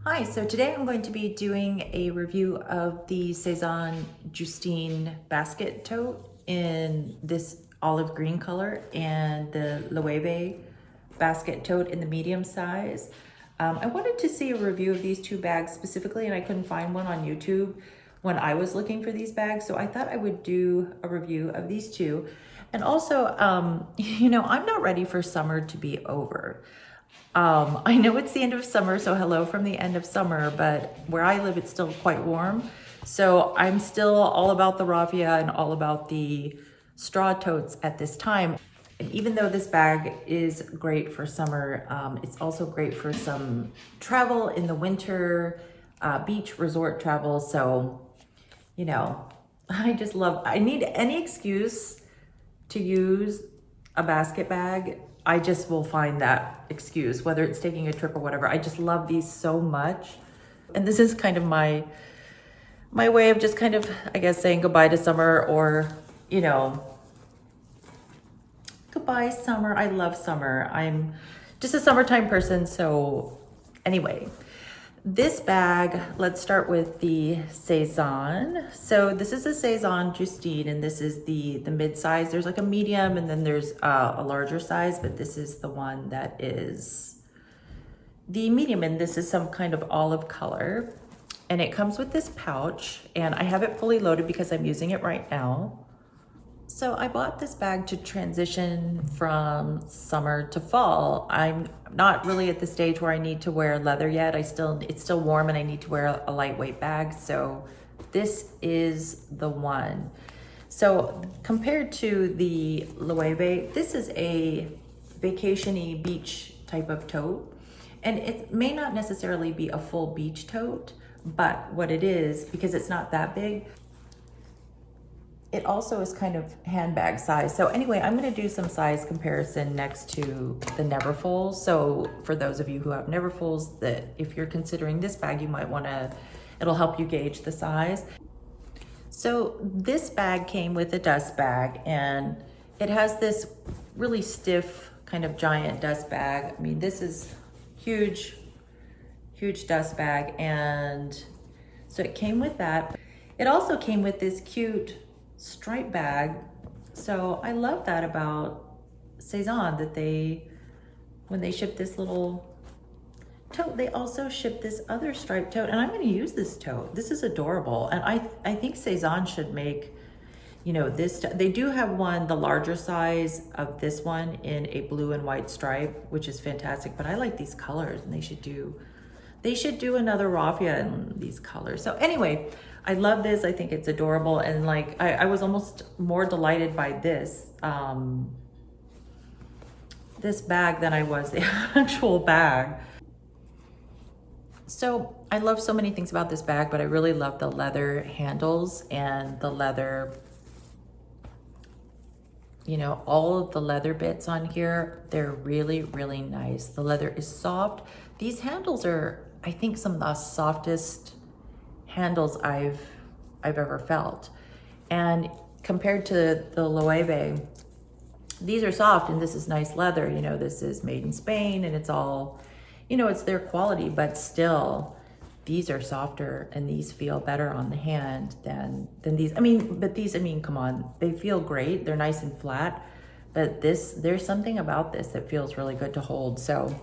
Hi, so today I'm going to be doing a review of the Sezane Justine basket tote in this olive green color and the Loewe basket tote in the medium size. I wanted to see a review of these two bags specifically, and I couldn't find one on YouTube when I was looking for these bags, so I thought I would do a review of these two. And also, I'm not ready for summer to be over. I know it's the end of summer, so hello from the end of summer, but where I live, it's still quite warm. So I'm still all about the raffia and all about the straw totes at this time. And even though this bag is great for summer, it's also great for some travel in the winter, beach resort travel. So, I need any excuse to use a basket bag. I just will find that excuse, whether it's taking a trip or whatever. I just love these so much. And this is kind of my way of just kind of, I guess, saying goodbye to summer, or, goodbye summer. I love summer. I'm just a summertime person. So anyway, this bag, let's start with the Sezane. So this is a Sezane Justine, and this is the mid-size. There's like a medium, and then there's a larger size, but this is the one that is the medium, and this is some kind of olive color. And it comes with this pouch, and I have it fully loaded because I'm using it right now. So I bought this bag to transition from summer to fall. I'm not really at the stage where I need to wear leather yet. It's still warm and I need to wear a lightweight bag. So this is the one. So compared to the Loewe, this is a vacation-y beach type of tote. And it may not necessarily be a full beach tote, but what it is, because it's not that big, it also is kind of handbag size. So anyway, I'm gonna do some size comparison next to the Neverfull. So for those of you who have Neverfulls, that if you're considering this bag, you might it'll help you gauge the size. So this bag came with a dust bag, and it has this really stiff kind of giant dust bag. I mean, this is huge dust bag. And so it came with that. It also came with this cute stripe bag. So I love that about Sezane, that when they ship this little tote, they also ship this other striped tote, and I'm going to use this tote. This is adorable, and I think Sezane should make, this. They do have one, the larger size of this one, in a blue and white stripe, which is fantastic. But I like these colors, and they should do another raffia in these colors. So anyway, I love this. I think it's adorable. And like, I was almost more delighted by this bag than I was the actual bag. So I love so many things about this bag, but I really love the leather handles and the leather, all of the leather bits on here. They're really, really nice. The leather is soft. These handles are, I think, some of the softest handles I've ever felt. And compared to the Loewe, these are soft, and this is nice leather. This is made in Spain, and it's all, it's their quality, but still, these are softer, and these feel better on the hand than these. Come on, they feel great. They're nice and flat, but there's something about this that feels really good to hold. So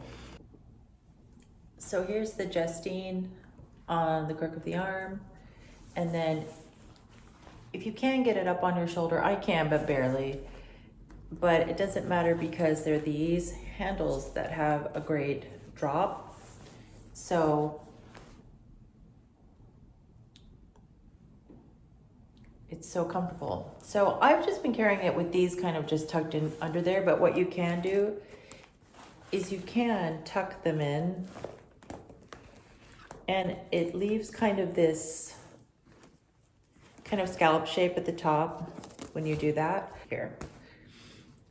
here's the Justine on the crook of the arm, and then if you can get it up on your shoulder, I can, but barely. But it doesn't matter because they're these handles that have a great drop. So it's so comfortable. So I've just been carrying it with these kind of just tucked in under there, but what you can do is you can tuck them in, and it leaves kind of this kind of scallop shape at the top when you do that. Here.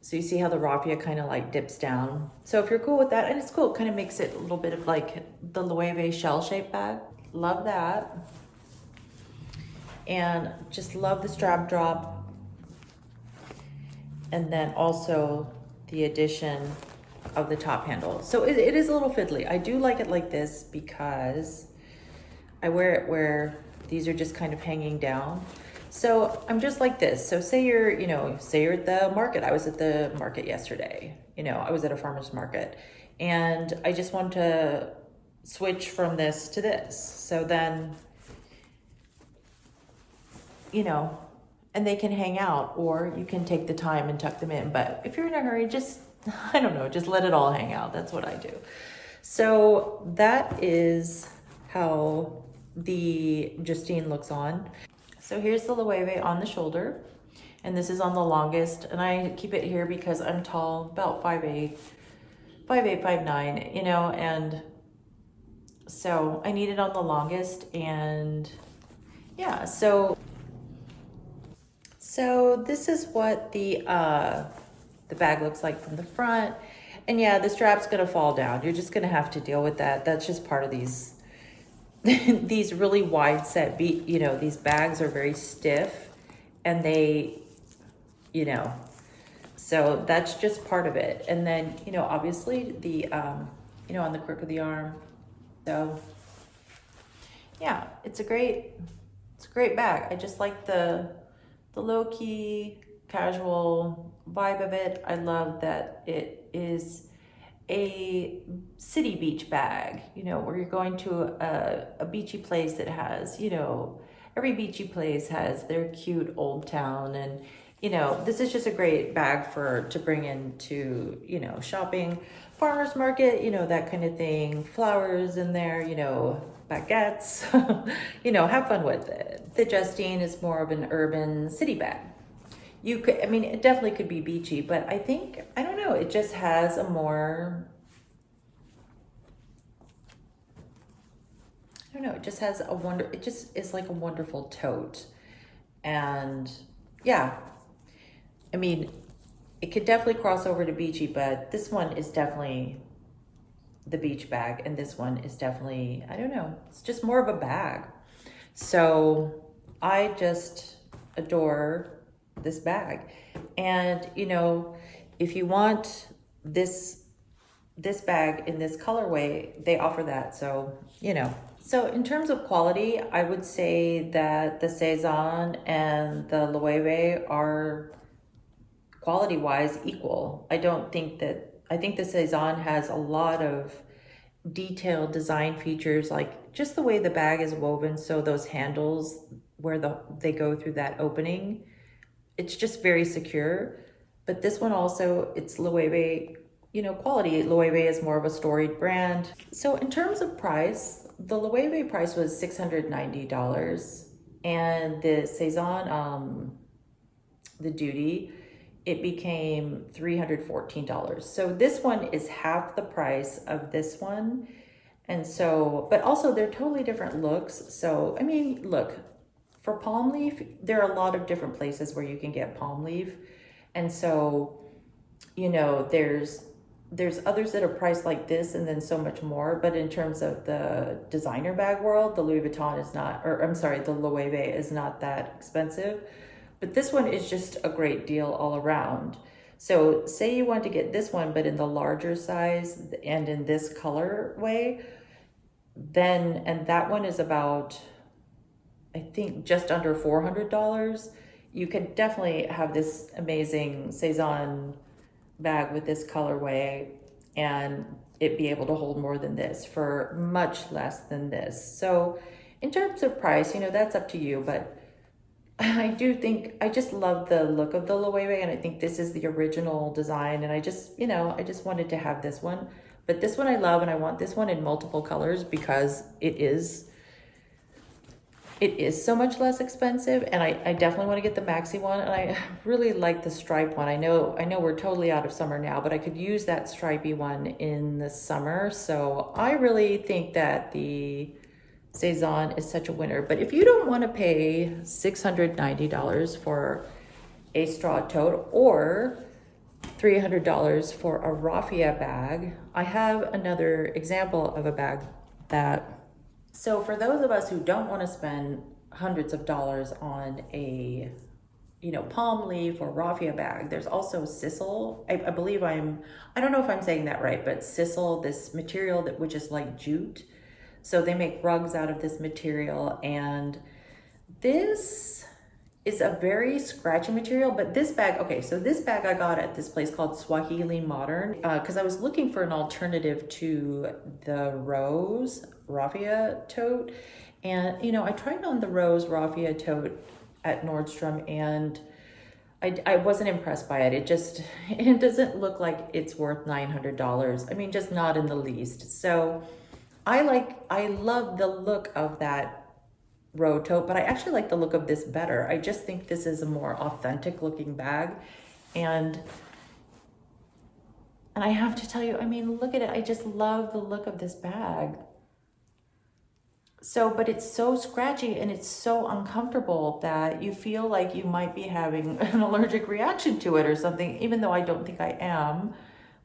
So you see how the raffia kind of like dips down. So if you're cool with that, and it's cool, it kind of makes it a little bit of like the Loewe shell-shaped bag. Love that. And just love the strap drop. And then also the addition of the top handle. So it is a little fiddly. I do like it like this because I wear it where these are just kind of hanging down. So I'm just like this. So say you're, you know, say you're at the market. I was at the market yesterday. You know, I was at a farmer's market and I just want to switch from this to this. So then, you know, and they can hang out, or you can take the time and tuck them in. But if you're in a hurry, just, I don't know, just let it all hang out. That's what I do. So that is how the Justine looks on. So here's the Loewe on the shoulder, and this is on the longest, and I keep it here because I'm tall, about 5'8", 5'9", you know, and so I need it on the longest. And yeah, so this is what the bag looks like from the front. And yeah, the strap's gonna fall down. You're just gonna have to deal with that. That's just part of these these really wide set you know, these bags are very stiff and they, you know, so that's just part of it. And then, you know, obviously the, you know, on the crook of the arm. So yeah, it's a great bag. I just like the low-key casual vibe of it. I love that it is a city beach bag, you know, where you're going to a beachy place that has, you know, every beachy place has their cute old town. And, you know, this is just a great bag to bring into, you know, shopping, farmer's market, you know, that kind of thing, flowers in there, you know, baguettes, you know, have fun with it. The Justine is more of an urban city bag. You could, I mean, it definitely could be beachy, but I think, I don't know, it just has a more, I don't know, it just has a it just is like a wonderful tote. And yeah, I mean, it could definitely cross over to beachy, but this one is definitely the beach bag, and this one is definitely, I don't know, it's just more of a bag. So I just adore this bag. And you know, if you want this bag in this colorway, they offer that. So, you know, so in terms of quality, I would say that the Sezane and the Loewe are quality wise equal. I think the Sezane has a lot of detailed design features, like just the way the bag is woven. So those handles where they go through that opening, it's just very secure. But this one also, it's Loewe, you know, quality. Loewe is more of a storied brand. So in terms of price, the Loewe price was $690, and the Sezane, the duty, it became $314. So this one is half the price of this one. And so, but also they're totally different looks. So, I mean, look, for palm leaf, there are a lot of different places where you can get palm leaf. And so, you know, there's others that are priced like this and then so much more. But in terms of the designer bag world, the Louis Vuitton is not, or I'm sorry, the Loewe is not that expensive. But this one is just a great deal all around. So say you want to get this one, but in the larger size and in this colorway, then, and that one is about, I think, just under $400. You can definitely have this amazing Sezane bag with this colorway and it be able to hold more than this for much less than this. So in terms of price, you know, that's up to you, but I do think, I just love the look of the Loewe, and I think this is the original design, and I just, you know, I just wanted to have this one. But this one I love, and I want this one in multiple colors because it is so much less expensive, and I definitely want to get the maxi one, and I really like the stripe one. I know we're totally out of summer now, but I could use that stripy one in the summer. So I really think that the Sezane is such a winner. But if you don't want to pay $690 for a straw tote or $300 for a raffia bag, I have another example of a bag that, so for those of us who don't want to spend hundreds of dollars on a you know, palm leaf or raffia bag. There's also Sisal. I believe I don't know if I'm saying that right, but Sisal, this material that which is like jute. So they make rugs out of this material, and this is a very scratchy material, but this bag, okay, so this bag I got at this place called Swahili Modern, because I was looking for an alternative to the Rose raffia tote. And, you know, I tried on the Rose raffia tote at Nordstrom, and I wasn't impressed by it. It doesn't look like it's worth $900. I mean, just not in the least. So I love the look of that Rose tote, but I actually like the look of this better. I just think this is a more authentic looking bag. And I have to tell you, I mean, look at it. I just love the look of this bag. So, but it's so scratchy and it's so uncomfortable that you feel like you might be having an allergic reaction to it or something, even though I don't think I am.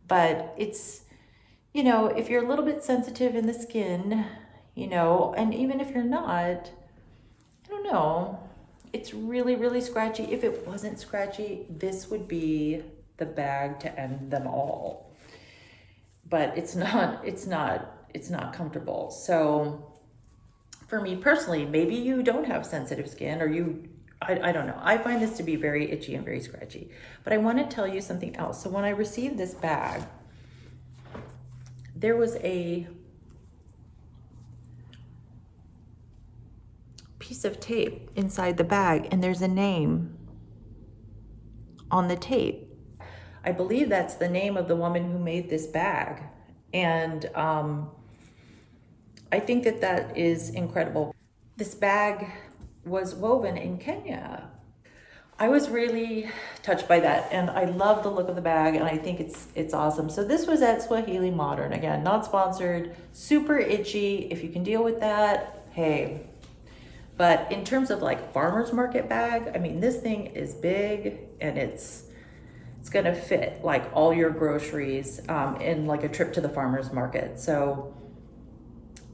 But it's, you know, if you're a little bit sensitive in the skin, you know, and even if you're not, I don't know, it's really, really scratchy. If it wasn't scratchy, this would be the bag to end them all. But it's not comfortable. So for me personally, maybe you don't have sensitive skin, or I don't know. I find this to be very itchy and very scratchy. But I want to tell you something else. So when I received this bag, there was a piece of tape inside the bag, and there's a name on the tape. I believe that's the name of the woman who made this bag. And I think that is incredible. This bag was woven in Kenya. I was really touched by that, and I love the look of the bag, and I think it's awesome. So this was at Swahili Modern. Again, not sponsored, super itchy. If you can deal with that, hey. But in terms of like farmer's market bag, I mean, this thing is big, and it's gonna fit like all your groceries in like a trip to the farmer's market. So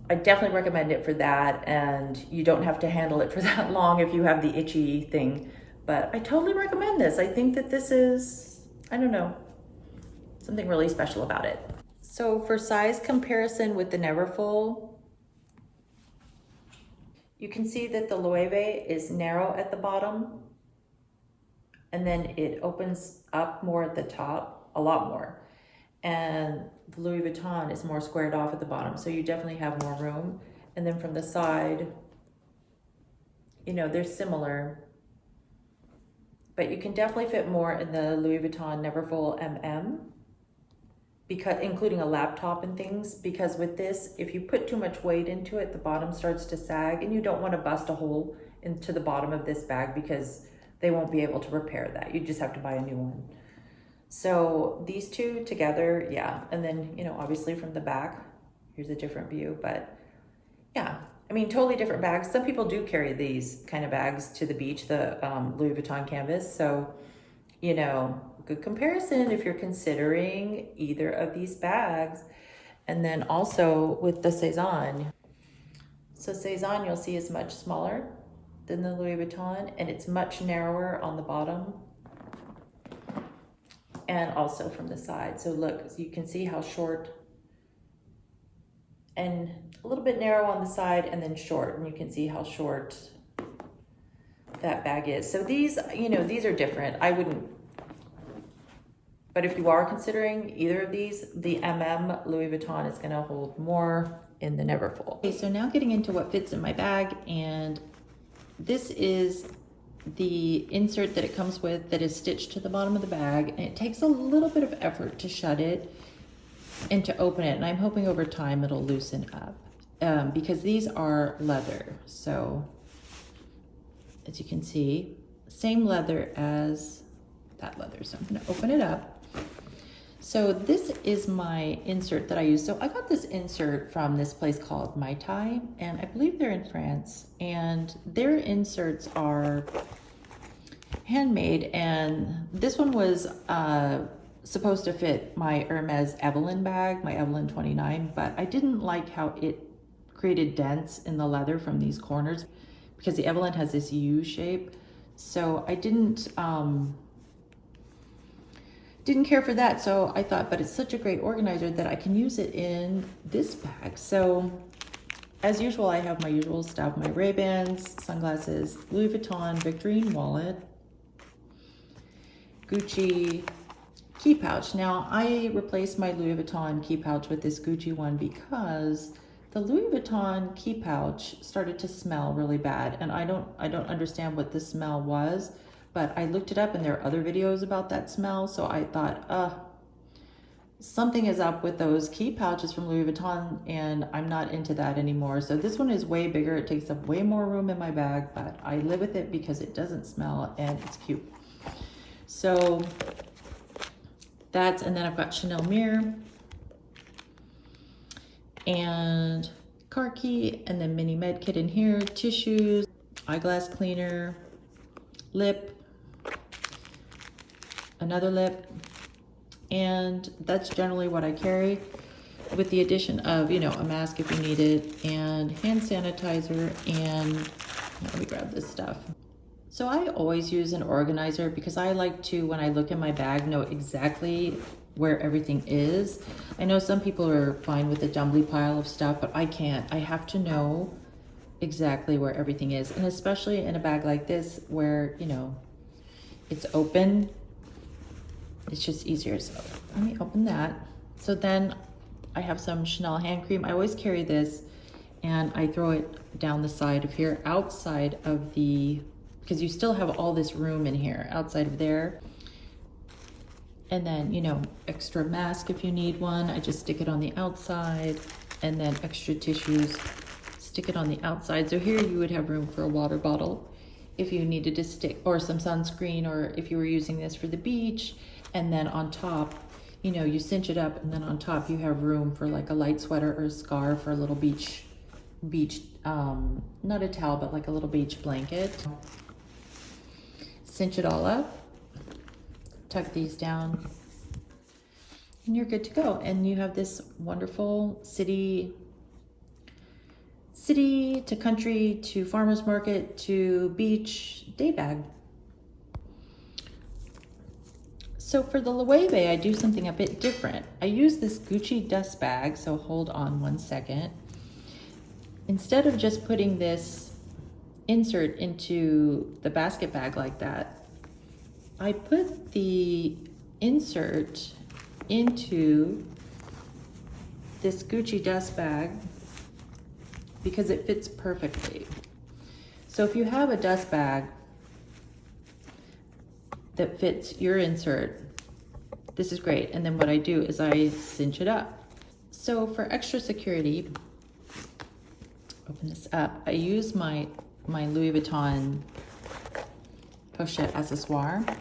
I definitely recommend it for that, and you don't have to handle it for that long if you have the itchy thing. But I totally recommend this. I think that this is, I don't know, something really special about it. So for size comparison with the Neverfull, you can see that the Loewe is narrow at the bottom, and then it opens up more at the top, a lot more. And the Louis Vuitton is more squared off at the bottom, so you definitely have more room. And then from the side, you know, they're similar, but you can definitely fit more in the Louis Vuitton Neverfull because including a laptop and things, because with this, if you put too much weight into it, the bottom starts to sag, and you don't want to bust a hole into the bottom of this bag because they won't be able to repair that. You just have to buy a new one. So these two together, yeah. And then, you know, obviously from the back, here's a different view, but yeah, I mean, totally different bags. Some people do carry these kind of bags to the beach, the Louis Vuitton canvas. So, you know, good comparison if you're considering either of these bags. And then also with the Sezane. So Sezane, you'll see, is much smaller than the Louis Vuitton, and it's much narrower on the bottom and also from the side. So look, you can see how short and a little bit narrow on the side and then short, and you can see how short that bag is. So these, you know, these are different. I wouldn't, but if you are considering either of these, the Louis Vuitton is gonna hold more in the Neverfull. Okay, so now getting into what fits in my bag, and this is the insert that it comes with that is stitched to the bottom of the bag, and it takes a little bit of effort to shut it and to open it, and I'm hoping over time it'll loosen up because these are leather. So as you can see, same leather as that leather. So I'm gonna open it up. So this is my insert that I use. So I got this insert from this place called Mai Tai, and I believe they're in France, and their inserts are handmade, and this one was supposed to fit my Hermes Evelyn bag, my Evelyn 29, but I didn't like how it created dents in the leather from these corners because the Evelyn has this U shape. So I didn't care for that. So I thought, but it's such a great organizer that I can use it in this bag. So as usual, I have my usual stuff, my Ray-Bans, sunglasses, Louis Vuitton Victorine wallet, Gucci key pouch. Now I replaced my Louis Vuitton key pouch with this Gucci one because the Louis Vuitton key pouch started to smell really bad, and I don't understand what the smell was, but I looked it up and there are other videos about that smell. So I thought, something is up with those key pouches from Louis Vuitton, and I'm not into that anymore. So this one is way bigger. It takes up way more room in my bag, but I live with it because it doesn't smell and it's cute. So and then I've got Chanel mirror and car key, and then mini med kit in here, tissues, eyeglass cleaner, lip, another lip, and that's generally what I carry, with the addition of, you know, a mask if you need it, and hand sanitizer, and let me grab this stuff. So I always use an organizer because I like to, when I look in my bag, know exactly where everything is. I know some people are fine with a jumbly pile of stuff, but I can't. I have to know exactly where everything is. And especially in a bag like this where, you know, it's open, it's just easier. So let me open that. So then I have some Chanel hand cream. I always carry this and I throw it down the side of here, outside of the, because you still have all this room in here, outside of there. And then, you know, extra mask if you need one, I just stick it on the outside, and then extra tissues, stick it on the outside. So here you would have room for a water bottle if you needed to stick, or some sunscreen, or if you were using this for the beach. And then on top, you know, you cinch it up, and then on top you have room for like a light sweater or a scarf or a little beach, not a towel, but like a little beach blanket. Cinch it all up, tuck these down, and you're good to go. And you have this wonderful city to country to farmer's market to beach day bag. So for the Loewe, I do something a bit different. I use this Gucci dust bag, so hold on one second. Instead of just putting this insert into the basket bag like that, I put the insert into this Gucci dust bag because it fits perfectly. So if you have a dust bag that fits your insert, this is great. And then what I do is I cinch it up. So for extra security, open this up, I use my Louis Vuitton Pochette accessoire,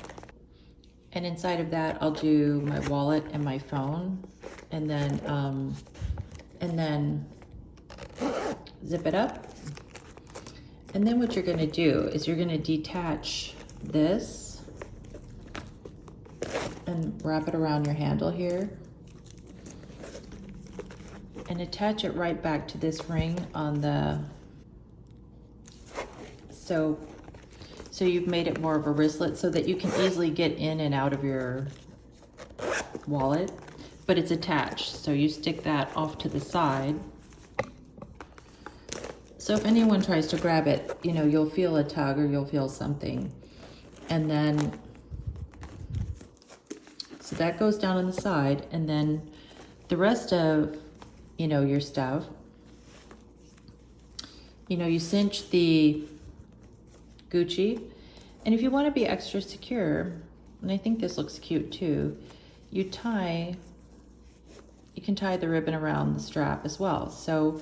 and inside of that I'll do my wallet and my phone, and then zip it up. And then what you're going to do is you're going to detach this and wrap it around your handle here and attach it right back to this ring on the, so you've made it more of a wristlet so that you can easily get in and out of your wallet, but it's attached. So you stick that off to the side. So if anyone tries to grab it, you know, you'll feel a tug or you'll feel something. And then, so that goes down on the side, and then the rest of, you know, your stuff, you know, you cinch the Gucci. And if you want to be extra secure, and I think this looks cute too, you can tie the ribbon around the strap as well. So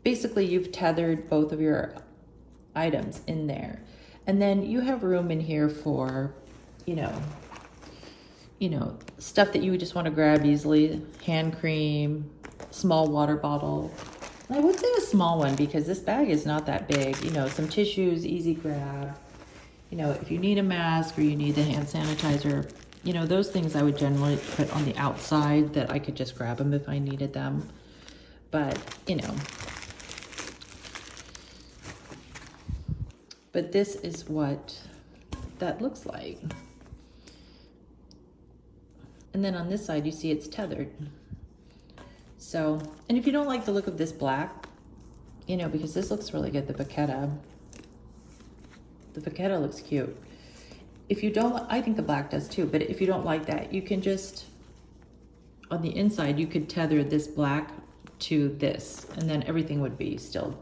basically you've tethered both of your items in there. And then you have room in here for, you know, stuff that you would just want to grab easily, hand cream, small water bottle. And I would say a small one because this bag is not that big. You know, some tissues, easy grab. You know, if you need a mask or you need the hand sanitizer, you know, those things I would generally put on the outside that I could just grab them if I needed them. But, you know, but this is what that looks like. And then on this side, you see it's tethered. So, and if you don't like the look of this black, you know, because this looks really good, the Pochette looks cute. If you don't, I think the black does too, but if you don't like that, you can just, on the inside, you could tether this black to this, and then everything would be still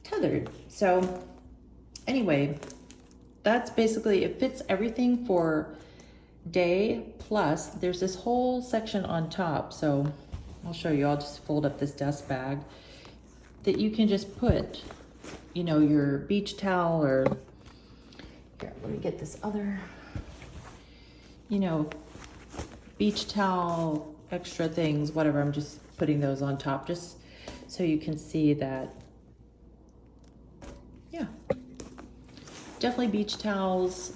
tethered. So anyway, that's basically, it fits everything for day, plus there's this whole section on top. So I'll show you, I'll just fold up this dust bag that you can just put, you know, your beach towel, or here, let me get this other, you know, beach towel, extra things, whatever. I'm just putting those on top just so you can see that, yeah, definitely beach towels,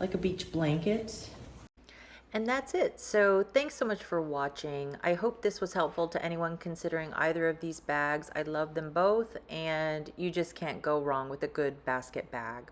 like a beach blanket. And that's it. So thanks so much for watching. I hope this was helpful to anyone considering either of these bags. I love them both, and you just can't go wrong with a good basket bag.